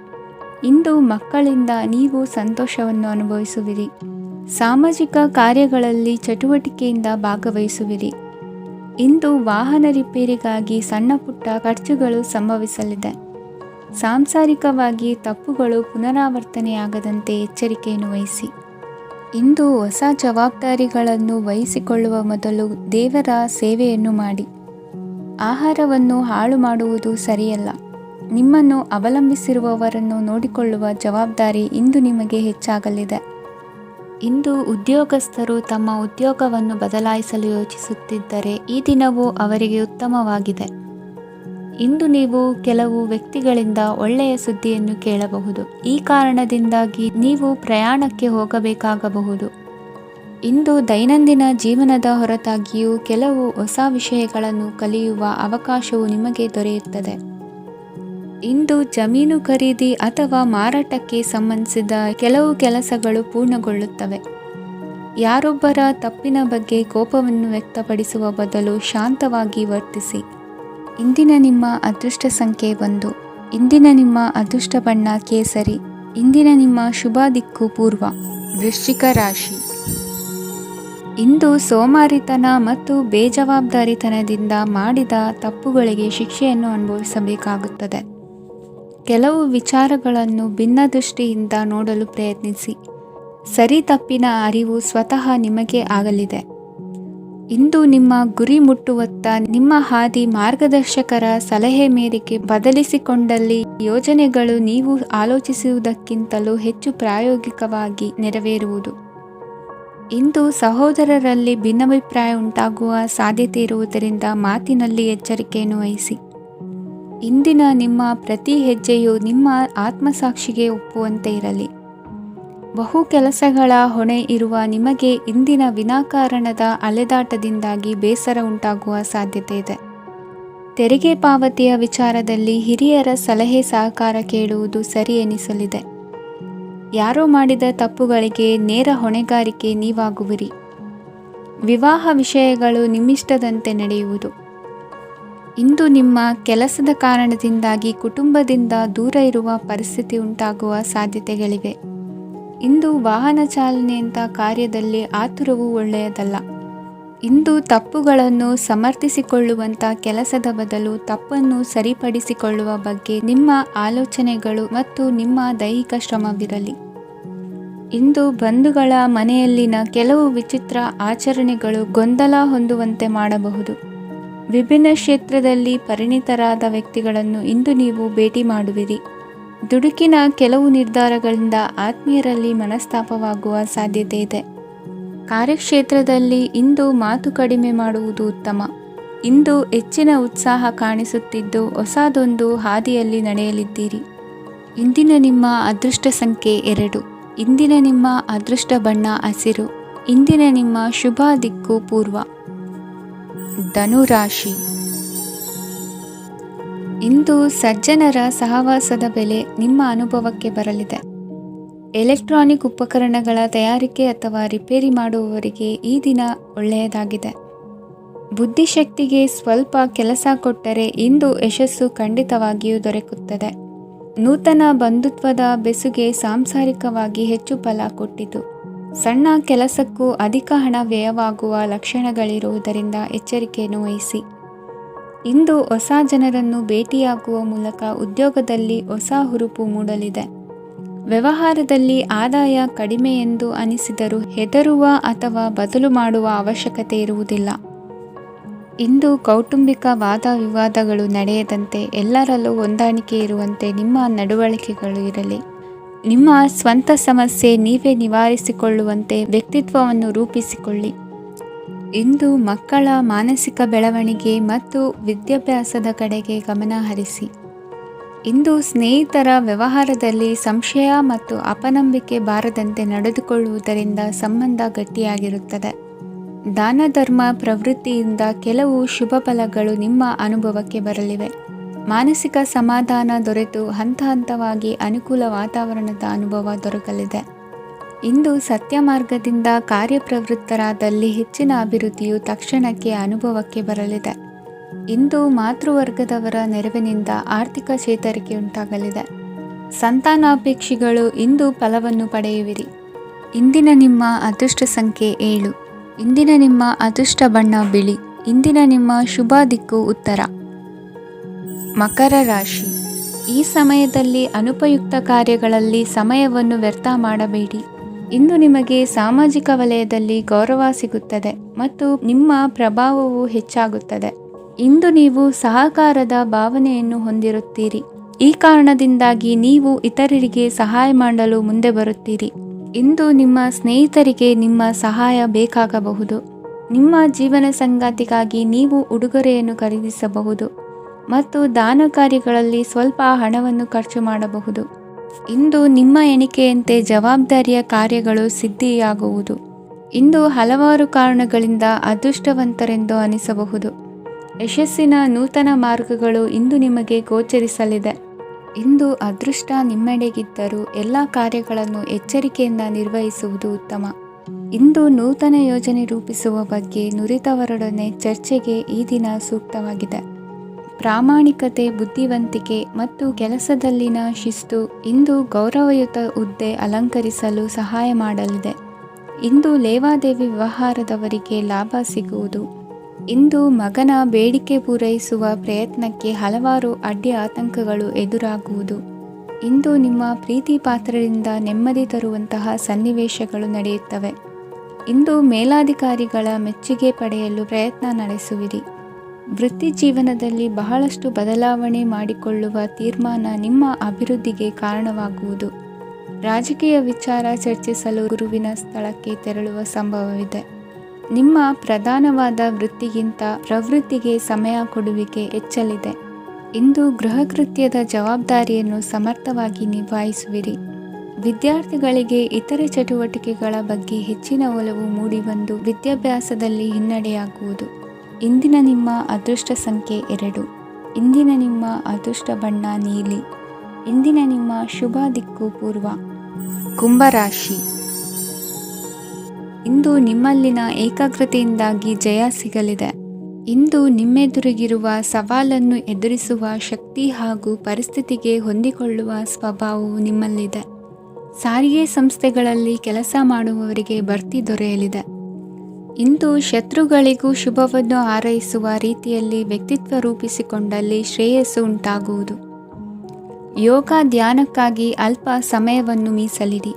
ಇಂದು ಮಕ್ಕಳಿಂದ ನೀವು ಸಂತೋಷವನ್ನು ಅನುಭವಿಸುವಿರಿ. ಸಾಮಾಜಿಕ ಕಾರ್ಯಗಳಲ್ಲಿ ಚಟುವಟಿಕೆಯಿಂದ ಭಾಗವಹಿಸುವಿರಿ. ಇಂದು ವಾಹನ ರಿಪೇರಿಗಾಗಿ ಸಣ್ಣ ಪುಟ್ಟ ಖರ್ಚುಗಳು ಸಂಭವಿಸಲಿದೆ. ಸಾಂಸಾರಿಕವಾಗಿ ತಪ್ಪುಗಳು ಪುನರಾವರ್ತನೆಯಾಗದಂತೆ ಎಚ್ಚರಿಕೆಯನ್ನು ವಹಿಸಿ. ಇಂದು ಹೊಸ ಜವಾಬ್ದಾರಿಗಳನ್ನು ವಹಿಸಿಕೊಳ್ಳುವ ಮೊದಲು ದೇವರ ಸೇವೆಯನ್ನು ಮಾಡಿ. ಆಹಾರವನ್ನು ಹಾಳು ಮಾಡುವುದು ಸರಿಯಲ್ಲ. ನಿಮ್ಮನ್ನು ಅವಲಂಬಿಸಿರುವವರನ್ನು ನೋಡಿಕೊಳ್ಳುವ ಜವಾಬ್ದಾರಿ ಇಂದು ನಿಮಗೆ ಹೆಚ್ಚಾಗಲಿದೆ. ಇಂದು ಉದ್ಯೋಗಸ್ಥರು ತಮ್ಮ ಉದ್ಯೋಗವನ್ನು ಬದಲಾಯಿಸಲು ಯೋಚಿಸುತ್ತಿದ್ದರೆ ಈ ದಿನವೂ ಅವರಿಗೆ ಉತ್ತಮವಾಗಿದೆ. ಇಂದು ನೀವು ಕೆಲವು ವ್ಯಕ್ತಿಗಳಿಂದ ಒಳ್ಳೆಯ ಸುದ್ದಿಯನ್ನು ಕೇಳಬಹುದು. ಈ ಕಾರಣದಿಂದಾಗಿ ನೀವು ಪ್ರಯಾಣಕ್ಕೆ ಹೋಗಬೇಕಾಗಬಹುದು. ಇಂದು ದೈನಂದಿನ ಜೀವನದ ಹೊರತಾಗಿಯೂ ಕೆಲವು ಹೊಸ ವಿಷಯಗಳನ್ನು ಕಲಿಯುವ ಅವಕಾಶವು ನಿಮಗೆ ದೊರೆಯುತ್ತದೆ. ಇಂದು ಜಮೀನು ಖರೀದಿ ಅಥವಾ ಮಾರಾಟಕ್ಕೆ ಸಂಬಂಧಿಸಿದ ಕೆಲವು ಕೆಲಸಗಳು ಪೂರ್ಣಗೊಳ್ಳುತ್ತವೆ. ಯಾರೊಬ್ಬರ ತಪ್ಪಿನ ಬಗ್ಗೆ ಕೋಪವನ್ನು ವ್ಯಕ್ತಪಡಿಸುವ ಬದಲು ಶಾಂತವಾಗಿ ವರ್ತಿಸಿ. ಇಂದಿನ ನಿಮ್ಮ ಅದೃಷ್ಟ ಸಂಖ್ಯೆ 1. ಇಂದಿನ ನಿಮ್ಮ ಅದೃಷ್ಟ ಬಣ್ಣ ಕೇಸರಿ. ಇಂದಿನ ನಿಮ್ಮ ಶುಭ ದಿಕ್ಕು ಪೂರ್ವ. ವೃಶ್ಚಿಕ ರಾಶಿ. ಇಂದು ಸೋಮಾರಿತನ ಮತ್ತು ಬೇಜವಾಬ್ದಾರಿತನದಿಂದ ಮಾಡಿದ ತಪ್ಪುಗಳಿಗೆ ಶಿಕ್ಷೆಯನ್ನು ಅನುಭವಿಸಬೇಕಾಗುತ್ತದೆ. ಕೆಲವು ವಿಚಾರಗಳನ್ನು ಭಿನ್ನ ದೃಷ್ಟಿಯಿಂದ ನೋಡಲು ಪ್ರಯತ್ನಿಸಿ. ಸರಿ ತಪ್ಪಿನ ಅರಿವು ಸ್ವತಃ ನಿಮಗೆ ಆಗಲಿದೆ. ಇಂದು ನಿಮ್ಮ ಗುರಿ ಮುಟ್ಟುವತ್ತ ನಿಮ್ಮ ಹಾದಿ ಮಾರ್ಗದರ್ಶಕರ ಸಲಹೆ ಮೇರೆಗೆ ಬದಲಿಸಿಕೊಂಡಲ್ಲಿ ಯೋಜನೆಗಳು ನೀವು ಆಲೋಚಿಸುವುದಕ್ಕಿಂತಲೂ ಹೆಚ್ಚು ಪ್ರಾಯೋಗಿಕವಾಗಿ ನೆರವೇರುವುದು. ಇಂದು ಸಹೋದರರಲ್ಲಿ ಭಿನ್ನಾಭಿಪ್ರಾಯ ಉಂಟಾಗುವ ಸಾಧ್ಯತೆ ಇರುವುದರಿಂದ ಮಾತಿನಲ್ಲಿ ಎಚ್ಚರಿಕೆಯನ್ನು ವಹಿಸಿ. ಇಂದಿನ ನಿಮ್ಮ ಪ್ರತಿ ಹೆಜ್ಜೆಯು ನಿಮ್ಮ ಆತ್ಮಸಾಕ್ಷಿಗೆ ಒಪ್ಪುವಂತೆ ಇರಲಿ. ಬಹು ಕೆಲಸಗಳ ಹೊಣೆ ಇರುವ ನಿಮಗೆ ಇಂದಿನ ವಿನಾಕಾರಣದ ಅಲೆದಾಟದಿಂದಾಗಿ ಬೇಸರ ಉಂಟಾಗುವ ಸಾಧ್ಯತೆ ಇದೆ. ತೆರಿಗೆ ಪಾವತಿಯ ವಿಚಾರದಲ್ಲಿ ಹಿರಿಯರ ಸಲಹೆ ಸಹಕಾರ ಕೇಳುವುದು ಸರಿ ಎನಿಸಲಿದೆ. ಯಾರೋ ಮಾಡಿದ ತಪ್ಪುಗಳಿಗೆ ನೇರ ಹೊಣೆಗಾರಿಕೆ ನೀವಾಗುವಿರಿ. ವಿವಾಹ ವಿಷಯಗಳು ನಿಮ್ಮಿಷ್ಟದಂತೆ ನಡೆಯುವುದು. ಇಂದು ನಿಮ್ಮ ಕೆಲಸದ ಕಾರಣದಿಂದಾಗಿ ಕುಟುಂಬದಿಂದ ದೂರ ಇರುವ ಪರಿಸ್ಥಿತಿ ಉಂಟಾಗುವ ಸಾಧ್ಯತೆಗಳಿವೆ. ಇಂದು ವಾಹನ ಚಾಲನೆಯಂಥ ಕಾರ್ಯದಲ್ಲಿ ಆತುರವು ಒಳ್ಳೆಯದಲ್ಲ. ಇಂದು ತಪ್ಪುಗಳನ್ನು ಸಮರ್ಥಿಸಿಕೊಳ್ಳುವಂಥ ಕೆಲಸದ ಬದಲು ತಪ್ಪನ್ನು ಸರಿಪಡಿಸಿಕೊಳ್ಳುವ ಬಗ್ಗೆ ನಿಮ್ಮ ಆಲೋಚನೆಗಳು ಮತ್ತು ನಿಮ್ಮ ದೈಹಿಕ ಶ್ರಮವಿರಲಿ. ಇಂದು ಬಂಧುಗಳ ಮನೆಯಲ್ಲಿನ ಕೆಲವು ವಿಚಿತ್ರ ಆಚರಣೆಗಳು ಗೊಂದಲ ಹೊಂದುವಂತೆ ಮಾಡಬಹುದು. ವಿಭಿನ್ನ ಕ್ಷೇತ್ರದಲ್ಲಿ ಪರಿಣಿತರಾದ ವ್ಯಕ್ತಿಗಳನ್ನು ಇಂದು ನೀವು ಭೇಟಿ ಮಾಡುವಿರಿ. ದುಡುಕಿನ ಕೆಲವು ನಿರ್ಧಾರಗಳಿಂದ ಆತ್ಮೀಯರಲ್ಲಿ ಮನಸ್ತಾಪವಾಗುವ ಸಾಧ್ಯತೆ ಇದೆ. ಕಾರ್ಯಕ್ಷೇತ್ರದಲ್ಲಿ ಇಂದು ಮಾತು ಕಡಿಮೆ ಮಾಡುವುದು ಉತ್ತಮ. ಇಂದು ಹೆಚ್ಚಿನ ಉತ್ಸಾಹ ಕಾಣಿಸುತ್ತಿದ್ದು ಹೊಸದೊಂದು ಹಾದಿಯಲ್ಲಿ ನಡೆಯಲಿದ್ದೀರಿ. ಇಂದಿನ ನಿಮ್ಮ ಅದೃಷ್ಟ ಸಂಖ್ಯೆ 2. ಇಂದಿನ ನಿಮ್ಮ ಅದೃಷ್ಟ ಬಣ್ಣ ಹಸಿರು. ಇಂದಿನ ನಿಮ್ಮ ಶುಭ ದಿಕ್ಕು ಪೂರ್ವ. ಧನುರಾಶಿ. ಇಂದು ಸಜ್ಜನರ ಸಹವಾಸದ ಬೆಲೆ ನಿಮ್ಮ ಅನುಭವಕ್ಕೆ ಬರಲಿದೆ. ಎಲೆಕ್ಟ್ರಾನಿಕ್ ಉಪಕರಣಗಳ ತಯಾರಿಕೆ ಅಥವಾ ರಿಪೇರಿ ಮಾಡುವವರಿಗೆ ಈ ದಿನ ಒಳ್ಳೆಯದಾಗಿದೆ. ಬುದ್ಧಿಶಕ್ತಿಗೆ ಸ್ವಲ್ಪ ಕೆಲಸ ಕೊಟ್ಟರೆ ಇಂದು ಯಶಸ್ಸು ಖಂಡಿತವಾಗಿಯೂ ದೊರಕುತ್ತದೆ. ನೂತನ ಬಂಧುತ್ವದ ಬೆಸುಗೆ ಸಾಂಸಾರಿಕವಾಗಿ ಹೆಚ್ಚು ಫಲ ಕೊಟ್ಟಿತು. ಸಣ್ಣ ಕೆಲಸಕ್ಕೂ ಅಧಿಕ ಹಣ ವ್ಯಯವಾಗುವ ಲಕ್ಷಣಗಳಿರುವುದರಿಂದ ಎಚ್ಚರಿಕೆಯನ್ನು ವಹಿಸಿ. ಇಂದು ಹೊಸ ಜನರನ್ನು ಭೇಟಿಯಾಗುವ ಮೂಲಕ ಉದ್ಯೋಗದಲ್ಲಿ ಹೊಸ ಹುರುಪು ಮೂಡಲಿದೆ. ವ್ಯವಹಾರದಲ್ಲಿ ಆದಾಯ ಕಡಿಮೆ ಎಂದು ಅನಿಸಿದರೂ ಹೆದರುವ ಅಥವಾ ಬದಲು ಮಾಡುವ ಅವಶ್ಯಕತೆ ಇರುವುದಿಲ್ಲ. ಇಂದು ಕೌಟುಂಬಿಕ ವಾದ ವಿವಾದಗಳು ನಡೆಯದಂತೆ ಎಲ್ಲರಲ್ಲೂ ಹೊಂದಾಣಿಕೆ ಇರುವಂತೆ ನಿಮ್ಮ ನಡವಳಿಕೆಗಳು ಇರಲಿ. ನಿಮ್ಮ ಸ್ವಂತ ಸಮಸ್ಯೆ ನೀವೇ ನಿವಾರಿಸಿಕೊಳ್ಳುವಂತೆ ವ್ಯಕ್ತಿತ್ವವನ್ನು ರೂಪಿಸಿಕೊಳ್ಳಿ. ಇಂದು ಮಕ್ಕಳ ಮಾನಸಿಕ ಬೆಳವಣಿಗೆ ಮತ್ತು ವಿದ್ಯಾಭ್ಯಾಸದ ಕಡೆಗೆ ಗಮನ ಹರಿಸಿ. ಇಂದು ಸ್ನೇಹಿತರ ವ್ಯವಹಾರದಲ್ಲಿ ಸಂಶಯ ಮತ್ತು ಅಪನಂಬಿಕೆ ಬಾರದಂತೆ ನಡೆದುಕೊಳ್ಳುವುದರಿಂದ ಸಂಬಂಧ ಗಟ್ಟಿಯಾಗಿರುತ್ತದೆ. ದಾನ ಧರ್ಮ ಪ್ರವೃತ್ತಿಯಿಂದ ಕೆಲವು ಶುಭ ಫಲಗಳು ನಿಮ್ಮ ಅನುಭವಕ್ಕೆ ಬರಲಿವೆ. ಮಾನಸಿಕ ಸಮಾಧಾನ ದೊರೆತು ಹಂತ ಹಂತವಾಗಿ ಅನುಕೂಲ ವಾತಾವರಣದ ಅನುಭವ ದೊರಕಲಿದೆ. ಇಂದು ಸತ್ಯ ಮಾರ್ಗದಿಂದ ಕಾರ್ಯಪ್ರವೃತ್ತರಾದಲ್ಲಿ ಹೆಚ್ಚಿನ ಅಭಿವೃದ್ಧಿಯು ತಕ್ಷಣಕ್ಕೆ ಅನುಭವಕ್ಕೆ ಬರಲಿದೆ. ಇಂದು ಮಾತೃವರ್ಗದವರ ನೆರವಿನಿಂದ ಆರ್ಥಿಕ ಚೇತರಿಕೆ ಉಂಟಾಗಲಿದೆ. ಸಂತಾನಾಪೇಕ್ಷಿಗಳು ಇಂದು ಫಲವನ್ನು ಪಡೆಯುವಿರಿ. ಇಂದಿನ ನಿಮ್ಮ ಅದೃಷ್ಟ ಸಂಖ್ಯೆ 7. ಇಂದಿನ ನಿಮ್ಮ ಅದೃಷ್ಟ ಬಣ್ಣ ಬಿಳಿ. ಇಂದಿನ ನಿಮ್ಮ ಶುಭ ದಿಕ್ಕು ಉತ್ತರ. ಮಕರ ರಾಶಿ. ಈ ಸಮಯದಲ್ಲಿ ಅನುಪಯುಕ್ತ ಕಾರ್ಯಗಳಲ್ಲಿ ಸಮಯವನ್ನು ವ್ಯರ್ಥ ಮಾಡಬೇಡಿ. ಇಂದು ನಿಮಗೆ ಸಾಮಾಜಿಕ ವಲಯದಲ್ಲಿ ಗೌರವ ಸಿಗುತ್ತದೆ ಮತ್ತು ನಿಮ್ಮ ಪ್ರಭಾವವು ಹೆಚ್ಚಾಗುತ್ತದೆ. ಇಂದು ನೀವು ಸಹಕಾರದ ಭಾವನೆಯನ್ನು ಹೊಂದಿರುತ್ತೀರಿ. ಈ ಕಾರಣದಿಂದಾಗಿ ನೀವು ಇತರರಿಗೆ ಸಹಾಯ ಮಾಡಲು ಮುಂದೆ ಬರುತ್ತೀರಿ. ಇಂದು ನಿಮ್ಮ ಸ್ನೇಹಿತರಿಗೆ ನಿಮ್ಮ ಸಹಾಯ ಬೇಕಾಗಬಹುದು. ನಿಮ್ಮ ಜೀವನ ಸಂಗಾತಿಗಾಗಿ ನೀವು ಉಡುಗೊರೆಯನ್ನು ಖರೀದಿಸಬಹುದು ಮತ್ತು ದಾನ ಕಾರ್ಯಗಳಲ್ಲಿ ಸ್ವಲ್ಪ ಹಣವನ್ನು ಖರ್ಚು ಮಾಡಬಹುದು. ಇಂದು ನಿಮ್ಮ ಎಣಿಕೆಯಂತೆ ಜವಾಬ್ದಾರಿಯ ಕಾರ್ಯಗಳು ಸಿದ್ಧಿಯಾಗುವುದು. ಇಂದು ಹಲವಾರು ಕಾರಣಗಳಿಂದ ಅದೃಷ್ಟವಂತರೆಂದು ಅನಿಸಬಹುದು. ಯಶಸ್ಸಿನ ನೂತನ ಮಾರ್ಗಗಳು ಇಂದು ನಿಮಗೆ ಗೋಚರಿಸಲಿದೆ. ಇಂದು ಅದೃಷ್ಟ ನಿಮ್ಮೆಡೆಗಿದ್ದರೂ ಎಲ್ಲ ಕಾರ್ಯಗಳನ್ನು ಎಚ್ಚರಿಕೆಯಿಂದ ನಿರ್ವಹಿಸುವುದು ಉತ್ತಮ. ಇಂದು ನೂತನ ಯೋಜನೆ ರೂಪಿಸುವ ಬಗ್ಗೆ ನುರಿತವರೊಡನೆ ಚರ್ಚೆಗೆ ಈ ದಿನ ಸೂಕ್ತವಾಗಿದೆ. ಪ್ರಾಮಾಣಿಕತೆ, ಬುದ್ಧಿವಂತಿಕೆ ಮತ್ತು ಕೆಲಸದಲ್ಲಿನ ಶಿಸ್ತು ಇಂದು ಗೌರವಯುತ ಹುದ್ದೆ ಅಲಂಕರಿಸಲು ಸಹಾಯ ಮಾಡಲಿದೆ. ಇಂದು ಲೇವಾದೇವಿ ವ್ಯವಹಾರದವರಿಗೆ ಲಾಭ ಸಿಗುವುದು. ಇಂದು ಮಗನ ಬೇಡಿಕೆ ಪೂರೈಸುವ ಪ್ರಯತ್ನಕ್ಕೆ ಹಲವಾರು ಅಡ್ಡಿ ಆತಂಕಗಳು ಎದುರಾಗುವುದು. ಇಂದು ನಿಮ್ಮ ಪ್ರೀತಿ ಪಾತ್ರರಿಂದ ನೆಮ್ಮದಿ ತರುವಂತಹ ಸನ್ನಿವೇಶಗಳು ನಡೆಯುತ್ತವೆ. ಇಂದು ಮೇಲಾಧಿಕಾರಿಗಳ ಮೆಚ್ಚುಗೆ ಪಡೆಯಲು ಪ್ರಯತ್ನ ನಡೆಸುವಿರಿ. ವೃತ್ತಿ ಜೀವನದಲ್ಲಿ ಬಹಳಷ್ಟು ಬದಲಾವಣೆ ಮಾಡಿಕೊಳ್ಳುವ ತೀರ್ಮಾನ ನಿಮ್ಮ ಅಭಿವೃದ್ಧಿಗೆ ಕಾರಣವಾಗುವುದು. ರಾಜಕೀಯ ವಿಚಾರ ಚರ್ಚಿಸಲು ಗುರುವಿನ ಸ್ಥಳಕ್ಕೆ ತೆರಳುವ ಸಂಭವವಿದೆ. ನಿಮ್ಮ ಪ್ರಧಾನವಾದ ವೃತ್ತಿಗಿಂತ ಪ್ರವೃತ್ತಿಗೆ ಸಮಯ ಕೊಡುವಿಕೆ ಹೆಚ್ಚಲಿದೆ. ಇಂದು ಗೃಹ ಕೃತ್ಯದ ಜವಾಬ್ದಾರಿಯನ್ನು ಸಮರ್ಥವಾಗಿ ನಿಭಾಯಿಸುವಿರಿ. ವಿದ್ಯಾರ್ಥಿಗಳಿಗೆ ಇತರೆ ಚಟುವಟಿಕೆಗಳ ಬಗ್ಗೆ ಹೆಚ್ಚಿನ ಒಲವು ಮೂಡಿಬಂದು ವಿದ್ಯಾಭ್ಯಾಸದಲ್ಲಿ ಹಿನ್ನಡೆಯಾಗುವುದು. ಇಂದಿನ ನಿಮ್ಮ ಅದೃಷ್ಟ ಸಂಖ್ಯೆ 2. ಇಂದಿನ ನಿಮ್ಮ ಅದೃಷ್ಟ ಬಣ್ಣ ನೀಲಿ. ಇಂದಿನ ನಿಮ್ಮ ಶುಭ ದಿಕ್ಕು ಪೂರ್ವ. ಕುಂಭರಾಶಿ. ಇಂದು ನಿಮ್ಮಲ್ಲಿನ ಏಕಾಗ್ರತೆಯಿಂದಾಗಿ ಜಯ ಸಿಗಲಿದೆ. ಇಂದು ನಿಮ್ಮೆದುರಿಗಿರುವ ಸವಾಲನ್ನು ಎದುರಿಸುವ ಶಕ್ತಿ ಹಾಗೂ ಪರಿಸ್ಥಿತಿಗೆ ಹೊಂದಿಕೊಳ್ಳುವ ಸ್ವಭಾವವು ನಿಮ್ಮಲ್ಲಿದೆ. ಸಾರಿಗೆ ಸಂಸ್ಥೆಗಳಲ್ಲಿ ಕೆಲಸ ಮಾಡುವವರಿಗೆ ಬಡ್ತಿ ದೊರೆಯಲಿದೆ. ಇಂದು ಶತ್ರುಗಳಿಗೂ ಶುಭವನ್ನು ಹಾರೈಸುವ ರೀತಿಯಲ್ಲಿ ವ್ಯಕ್ತಿತ್ವ ರೂಪಿಸಿಕೊಂಡಲ್ಲಿ ಶ್ರೇಯಸ್ಸು ಉಂಟಾಗುವುದು. ಯೋಗ ಧ್ಯಾನಕ್ಕಾಗಿ ಅಲ್ಪ ಸಮಯವನ್ನು ಮೀಸಲಿಡಿ.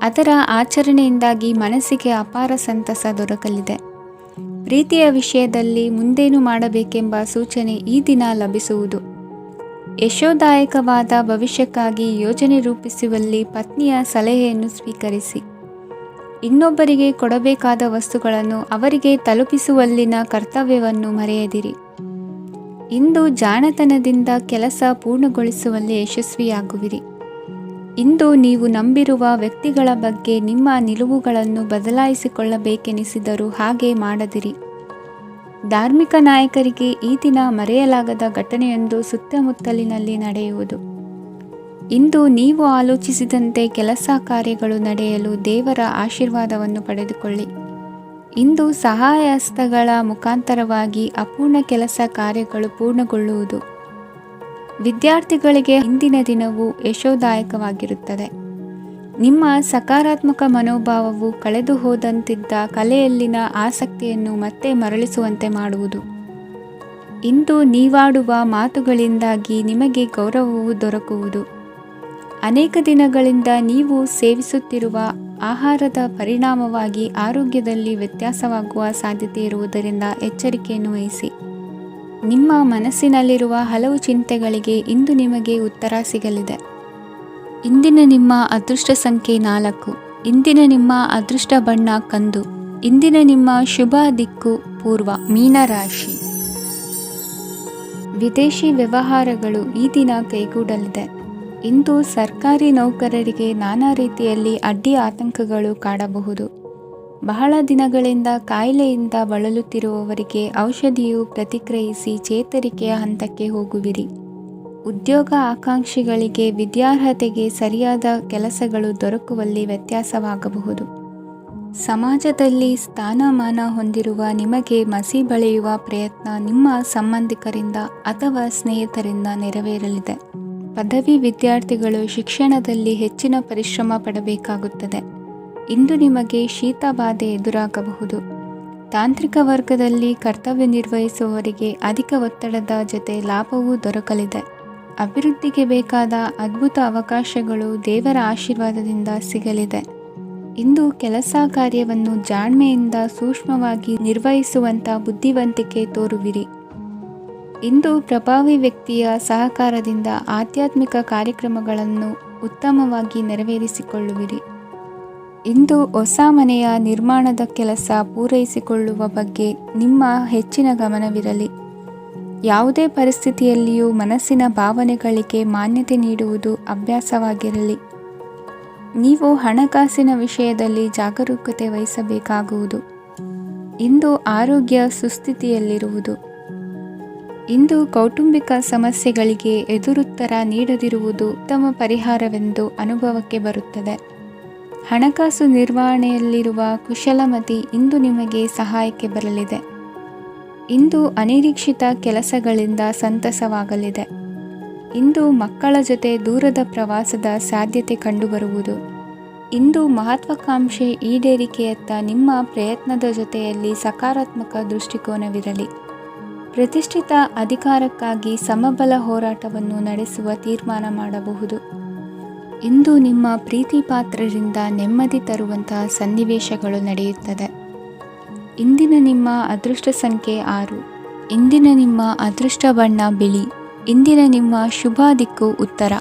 ಅದರ ಆಚರಣೆಯಿಂದಾಗಿ ಮನಸ್ಸಿಗೆ ಅಪಾರ ಸಂತಸ ದೊರಕಲಿದೆ. ಪ್ರೀತಿಯ ವಿಷಯದಲ್ಲಿ ಮುಂದೇನು ಮಾಡಬೇಕೆಂಬ ಸೂಚನೆ ಈ ದಿನ ಲಭಿಸುವುದು. ಯಶೋದಾಯಕವಾದ ಭವಿಷ್ಯಕ್ಕಾಗಿ ಯೋಜನೆ ರೂಪಿಸುವಲ್ಲಿ ಪತ್ನಿಯ ಸಲಹೆಯನ್ನು ಸ್ವೀಕರಿಸಿ. ಇನ್ನೊಬ್ಬರಿಗೆ ಕೊಡಬೇಕಾದ ವಸ್ತುಗಳನ್ನು ಅವರಿಗೆ ತಲುಪಿಸುವಲ್ಲಿನ ಕರ್ತವ್ಯವನ್ನು ಮರೆಯದಿರಿ. ಇಂದು ಜಾಣತನದಿಂದ ಕೆಲಸ ಪೂರ್ಣಗೊಳಿಸುವಲ್ಲಿ ಯಶಸ್ವಿಯಾಗುವಿರಿ. ಇಂದು ನೀವು ನಂಬಿರುವ ವ್ಯಕ್ತಿಗಳ ಬಗ್ಗೆ ನಿಮ್ಮ ನಿಲುವುಗಳನ್ನು ಬದಲಾಯಿಸಿಕೊಳ್ಳಬೇಕೆನಿಸಿದರೂ ಹಾಗೆ ಮಾಡದಿರಿ. ಧಾರ್ಮಿಕ ನಾಯಕರಿಗೆ ಈ ದಿನ ಮರೆಯಲಾಗದ ಘಟನೆಯೊಂದು ಸುತ್ತಮುತ್ತಲಿನಲ್ಲಿ ನಡೆಯುವುದು. ಇಂದು ನೀವು ಆಲೋಚಿಸಿದಂತೆ ಕೆಲಸ ಕಾರ್ಯಗಳು ನಡೆಯಲು ದೇವರ ಆಶೀರ್ವಾದವನ್ನು ಪಡೆದುಕೊಳ್ಳಿ. ಇಂದು ಸಹಾಯ ಹಸ್ತಗಳ ಮುಖಾಂತರವಾಗಿ ಅಪೂರ್ಣ ಕೆಲಸ ಕಾರ್ಯಗಳು ಪೂರ್ಣಗೊಳ್ಳುವುದು. ವಿದ್ಯಾರ್ಥಿಗಳಿಗೆ ಇಂದಿನ ದಿನವು ಯಶೋದಾಯಕವಾಗಿರುತ್ತದೆ. ನಿಮ್ಮ ಸಕಾರಾತ್ಮಕ ಮನೋಭಾವವು ಕಳೆದು ಹೋದಂತಿದ್ದ ಕಲೆಯಲ್ಲಿನ ಆಸಕ್ತಿಯನ್ನು ಮತ್ತೆ ಮರಳಿಸುವಂತೆ ಮಾಡುವುದು. ಇಂದು ನೀವಾಡುವ ಮಾತುಗಳಿಂದಾಗಿ ನಿಮಗೆ ಗೌರವವು ದೊರಕುವುದು. ಅನೇಕ ದಿನಗಳಿಂದ ನೀವು ಸೇವಿಸುತ್ತಿರುವ ಆಹಾರದ ಪರಿಣಾಮವಾಗಿ ಆರೋಗ್ಯದಲ್ಲಿ ವ್ಯತ್ಯಾಸವಾಗುವ ಸಾಧ್ಯತೆ ಇರುವುದರಿಂದ ಎಚ್ಚರಿಕೆಯನ್ನು ವಹಿಸಿ. ನಿಮ್ಮ ಮನಸ್ಸಿನಲ್ಲಿರುವ ಹಲವು ಚಿಂತೆಗಳಿಗೆ ಇಂದು ನಿಮಗೆ ಉತ್ತರ ಸಿಗಲಿದೆ. ಇಂದಿನ ನಿಮ್ಮ ಅದೃಷ್ಟ ಸಂಖ್ಯೆ 4. ಇಂದಿನ ನಿಮ್ಮ ಅದೃಷ್ಟ ಬಣ್ಣ ಕಂದು. ಇಂದಿನ ನಿಮ್ಮ ಶುಭ ದಿಕ್ಕು ಪೂರ್ವ, ಮೀನರಾಶಿ. ವಿದೇಶಿ ವ್ಯವಹಾರಗಳು ಈ ದಿನ ಕೈಗೂಡಲಿದೆ. ಇಂದು ಸರ್ಕಾರಿ ನೌಕರರಿಗೆ ನಾನಾ ರೀತಿಯಲ್ಲಿ ಅಡ್ಡಿ ಆತಂಕಗಳು ಕಾಡಬಹುದು. ಬಹಳ ದಿನಗಳಿಂದ ಕಾಯಿಲೆಯಿಂದ ಬಳಲುತ್ತಿರುವವರಿಗೆ ಔಷಧಿಯು ಪ್ರತಿಕ್ರಿಯಿಸಿ ಚೇತರಿಕೆಯ ಹಂತಕ್ಕೆ ಹೋಗುವಿರಿ. ಉದ್ಯೋಗ ಆಕಾಂಕ್ಷಿಗಳಿಗೆ ವಿದ್ಯಾರ್ಹತೆಗೆ ಸರಿಯಾದ ಕೆಲಸಗಳು ದೊರಕುವಲ್ಲಿ ವ್ಯತ್ಯಾಸವಾಗಬಹುದು. ಸಮಾಜದಲ್ಲಿ ಸ್ಥಾನಮಾನ ಹೊಂದಿರುವ ನಿಮಗೆ ಮಸಿ ಬಳಿಯುವ ಪ್ರಯತ್ನ ನಿಮ್ಮ ಸಂಬಂಧಿಕರಿಂದ ಅಥವಾ ಸ್ನೇಹಿತರಿಂದ ನೆರವೇರಲಿದೆ. ಪದವಿ ವಿದ್ಯಾರ್ಥಿಗಳು ಶಿಕ್ಷಣದಲ್ಲಿ ಹೆಚ್ಚಿನ ಪರಿಶ್ರಮ ಪಡಬೇಕಾಗುತ್ತದೆ. ಇಂದು ನಿಮಗೆ ಶೀತ ಬಾಧೆ ಎದುರಾಗಬಹುದು. ತಾಂತ್ರಿಕ ವರ್ಗದಲ್ಲಿ ಕರ್ತವ್ಯ ನಿರ್ವಹಿಸುವವರಿಗೆ ಅಧಿಕ ಒತ್ತಡದ ಜೊತೆ ಲಾಭವೂ ದೊರಕಲಿದೆ. ಅಭಿವೃದ್ಧಿಗೆ ಬೇಕಾದ ಅದ್ಭುತ ಅವಕಾಶಗಳು ದೇವರ ಆಶೀರ್ವಾದದಿಂದ ಸಿಗಲಿದೆ. ಇಂದು ಕೆಲಸ ಕಾರ್ಯವನ್ನು ಜಾಣ್ಮೆಯಿಂದ ಸೂಕ್ಷ್ಮವಾಗಿ ನಿರ್ವಹಿಸುವಂಥ ಬುದ್ಧಿವಂತಿಕೆ ತೋರುವಿರಿ. ಇಂದು ಪ್ರಭಾವಿ ವ್ಯಕ್ತಿಯ ಸಹಕಾರದಿಂದ ಆಧ್ಯಾತ್ಮಿಕ ಕಾರ್ಯಕ್ರಮಗಳನ್ನು ಉತ್ತಮವಾಗಿ ನೆರವೇರಿಸಿಕೊಳ್ಳುವಿರಿ. ಇಂದು ಹೊಸ ಮನೆಯ ನಿರ್ಮಾಣದ ಕೆಲಸ ಪೂರೈಸಿಕೊಳ್ಳುವ ಬಗ್ಗೆ ನಿಮ್ಮ ಹೆಚ್ಚಿನ ಗಮನವಿರಲಿ. ಯಾವುದೇ ಪರಿಸ್ಥಿತಿಯಲ್ಲಿಯೂ ಮನಸ್ಸಿನ ಭಾವನೆಗಳಿಗೆ ಮಾನ್ಯತೆ ನೀಡುವುದು ಅಭ್ಯಾಸವಾಗಿರಲಿ. ನೀವು ಹಣಕಾಸಿನ ವಿಷಯದಲ್ಲಿ ಜಾಗರೂಕತೆ ವಹಿಸಬೇಕಾಗುವುದು. ಇಂದು ಆರೋಗ್ಯ ಸುಸ್ಥಿತಿಯಲ್ಲಿರುವುದು. ಇಂದು ಕೌಟುಂಬಿಕ ಸಮಸ್ಯೆಗಳಿಗೆ ಎದುರುತ್ತರ ನೀಡದಿರುವುದು ಉತ್ತಮ ಪರಿಹಾರವೆಂದು ಅನುಭವಕ್ಕೆ ಬರುತ್ತದೆ. ಹಣಕಾಸು ನಿರ್ವಹಣೆಯಲ್ಲಿರುವ ಕುಶಲಮತಿ ಇಂದು ನಿಮಗೆ ಸಹಾಯಕ್ಕೆ ಬರಲಿದೆ. ಇಂದು ಅನಿರೀಕ್ಷಿತ ಕೆಲಸಗಳಿಂದ ಸಂತಸವಾಗಲಿದೆ. ಇಂದು ಮಕ್ಕಳ ಜೊತೆ ದೂರದ ಪ್ರವಾಸದ ಸಾಧ್ಯತೆ ಕಂಡುಬರುವುದು. ಇಂದು ಮಹತ್ವಾಕಾಂಕ್ಷೆ ಈಡೇರಿಕೆಯತ್ತ ನಿಮ್ಮ ಪ್ರಯತ್ನದ ಜೊತೆಯಲ್ಲಿ ಸಕಾರಾತ್ಮಕ ದೃಷ್ಟಿಕೋನವಿರಲಿ. ಪ್ರತಿಷ್ಠಿತ ಅಧಿಕಾರಕ್ಕಾಗಿ ಸಮಬಲ ಹೋರಾಟವನ್ನು ನಡೆಸುವ ತೀರ್ಮಾನ ಮಾಡಬಹುದು. ಇಂದು ನಿಮ್ಮ ಪ್ರೀತಿ ಪಾತ್ರರಿಂದ ನೆಮ್ಮದಿ ತರುವಂತಹ ಸನ್ನಿವೇಶಗಳು ನಡೆಯುತ್ತದೆ. ಇಂದಿನ ನಿಮ್ಮ ಅದೃಷ್ಟ ಸಂಖ್ಯೆ 6. ಇಂದಿನ ನಿಮ್ಮ ಅದೃಷ್ಟ ಬಣ್ಣ ಬಿಳಿ. ಇಂದಿನ ನಿಮ್ಮ ಶುಭ ದಿಕ್ಕು ಉತ್ತರ.